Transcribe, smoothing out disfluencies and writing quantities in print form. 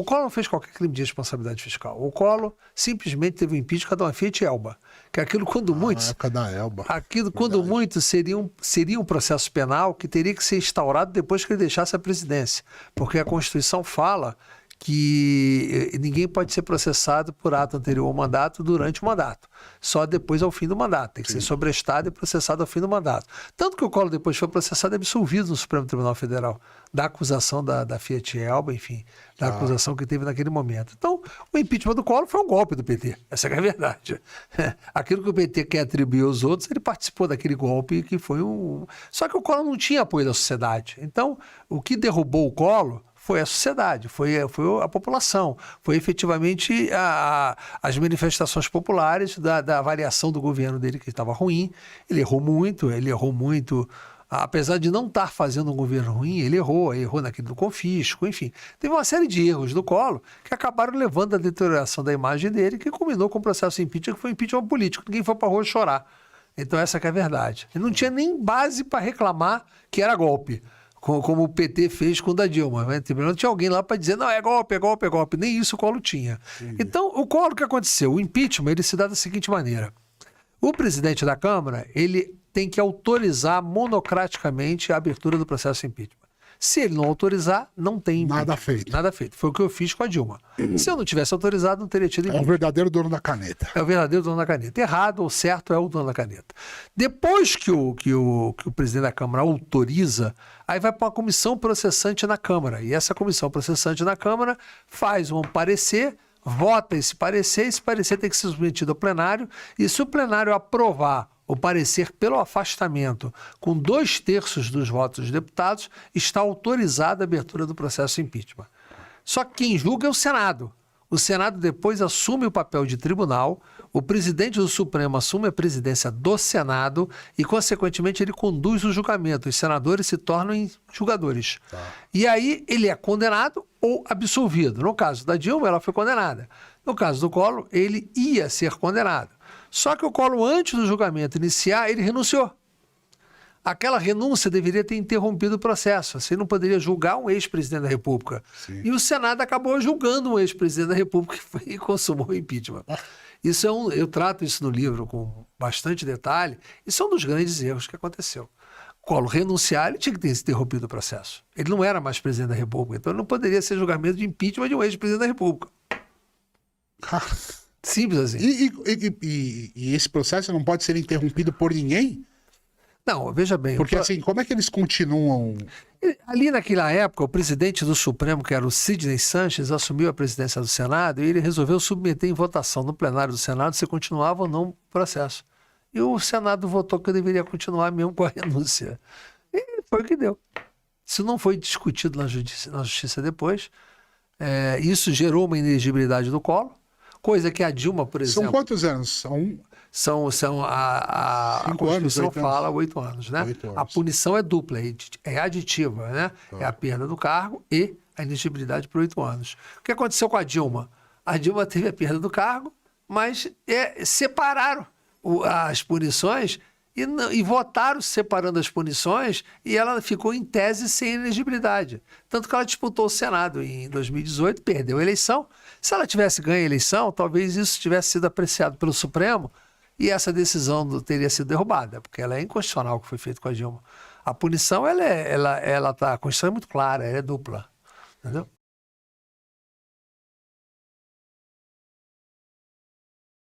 O Collor não fez qualquer crime de responsabilidade fiscal. O Collor simplesmente teve um impeachment da uma Fiat Elba. Que aquilo, quando muitos... Na época da Elba. Aquilo, quando muito, seria um processo penal que teria que ser instaurado depois que ele deixasse a presidência. Porque a Constituição fala que ninguém pode ser processado por ato anterior ao mandato durante o mandato. Só depois ao fim do mandato. Tem que ser sobrestado e processado ao fim do mandato. Tanto que o Collor depois foi processado e absolvido no Supremo Tribunal Federal da acusação da Fiat Elba, enfim, da acusação que teve naquele momento. Então, o impeachment do Collor foi um golpe do PT. Essa é a verdade. Aquilo que o PT quer atribuir aos outros, ele participou daquele golpe que foi um... Só que o Collor não tinha apoio da sociedade. Então, o que derrubou o Collor foi a sociedade, foi a população, foi efetivamente as manifestações populares da avaliação do governo dele, que estava ruim. Ele errou muito, apesar de não estar fazendo um governo ruim, ele errou naquele do confisco, enfim. Teve uma série de erros do Collor que acabaram levando à deterioração da imagem dele, que culminou com o processo de impeachment, que foi um impeachment político. Ninguém foi para a rua chorar. Então essa que é a verdade. Ele não tinha nem base para reclamar que era golpe. Como o PT fez com o da Dilma. Né? Não tinha alguém lá para dizer, não, é golpe, é golpe, é golpe. Nem isso o Collor tinha. Sim. Então, o Collor, o que aconteceu? O impeachment, ele se dá da seguinte maneira. O presidente da Câmara, ele tem que autorizar monocraticamente a abertura do processo de impeachment. Se ele não autorizar, não tem impeachment. Nada feito. Nada feito. Foi o que eu fiz com a Dilma. Se eu não tivesse autorizado, não teria tido impeachment. É o verdadeiro dono da caneta. É o verdadeiro dono da caneta. Errado ou certo é o dono da caneta. Depois que o presidente da Câmara autoriza, aí vai para uma comissão processante na Câmara. E essa comissão processante na Câmara faz um parecer, vota esse parecer tem que ser submetido ao plenário, e se o plenário aprovar o parecer pelo afastamento com 2/3 dos votos dos deputados, está autorizada a abertura do processo de impeachment. Só que quem julga é o Senado. O Senado depois assume o papel de tribunal, o presidente do Supremo assume a presidência do Senado e, consequentemente, ele conduz o julgamento. Os senadores se tornam julgadores. E aí ele é condenado ou absolvido. No caso da Dilma, ela foi condenada. No caso do Collor, ele ia ser condenado. Só que o Collor, antes do julgamento iniciar, ele renunciou. Aquela renúncia deveria ter interrompido o processo. Você não poderia julgar um ex-presidente da República. Sim. E o Senado acabou julgando um ex-presidente da República e consumou o impeachment. Eu trato isso no livro com bastante detalhe. Isso é um dos grandes erros que aconteceu. Collor renunciar, ele tinha que ter interrompido o processo. Ele não era mais presidente da República, então ele não poderia ser julgamento de impeachment de um ex-presidente da República. Simples assim. E esse processo não pode ser interrompido por ninguém? Não, veja bem. Porque assim, como é que eles continuam? Ali naquela época, o presidente do Supremo, que era o Sidney Sanches, assumiu a presidência do Senado e ele resolveu submeter em votação no plenário do Senado se continuava ou não o processo. E o Senado votou que eu deveria continuar mesmo com a renúncia. E foi o que deu. Isso não foi discutido na justiça depois. Isso gerou uma inelegibilidade do Collor, coisa que a Dilma, por exemplo... São quantos anos? A Constituição fala 8 anos, né? 8 anos. A punição é dupla, é aditiva, né? É a perda do cargo e a inelegibilidade por 8 anos. O que aconteceu com a Dilma? A Dilma teve a perda do cargo, mas separaram as punições e votaram separando as punições e ela ficou em tese sem elegibilidade. Tanto que ela disputou o Senado em 2018, perdeu a eleição. Se ela tivesse ganho a eleição, talvez isso tivesse sido apreciado pelo Supremo e essa decisão teria sido derrubada, porque ela é inconstitucional o que foi feito com a Dilma. A punição, a Constituição é muito clara, ela é dupla. Entendeu?